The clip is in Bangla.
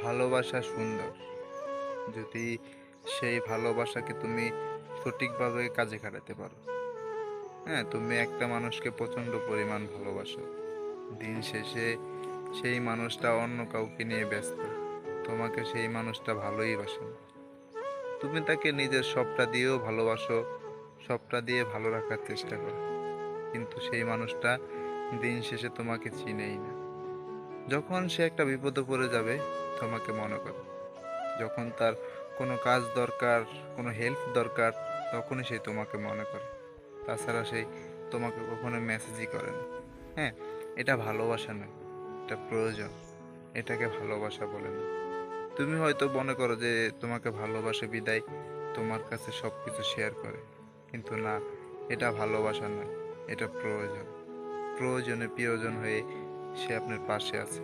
ভালোবাসা সুন্দর যদি সেই ভালোবাসাকে তুমি সঠিকভাবে কাজে খাটাতে পারো। হ্যাঁ, তুমি একটা মানুষকে প্রচণ্ড পরিমাণ ভালোবাসো, দিন শেষে সেই মানুষটা অন্য কাউকে নিয়ে ব্যস্ত, তোমাকে সেই মানুষটা ভালোই বাসে না। তুমি তাকে নিজের সবটা দিয়েও ভালোবাসো, সবটা দিয়ে ভালো রাখার চেষ্টা করো, কিন্তু সেই মানুষটা দিন শেষে তোমাকে চিনেই না। যখন সে একটা বিপদে পড়ে যাবে তোমাকে মনে করে, যখন তার কোনো কাজ দরকার, কোনো হেল্প দরকার, তখনই সে তোমাকে মনে করে। তাছাড়া সে তোমাকে কখনো মেসেজই করে না। হ্যাঁ, এটা ভালোবাসা নয়, এটা প্রয়োজন। এটাকে ভালোবাসা বলে না। তুমি হয়তো মনে করো যে তোমাকে ভালোবাসে বিদায় তোমার কাছে সব কিছু শেয়ার করে, কিন্তু না, এটা ভালোবাসা নয়, এটা প্রয়োজন। প্রয়োজনে প্রিয়জন হয়ে সে আপনার পাশে আছে।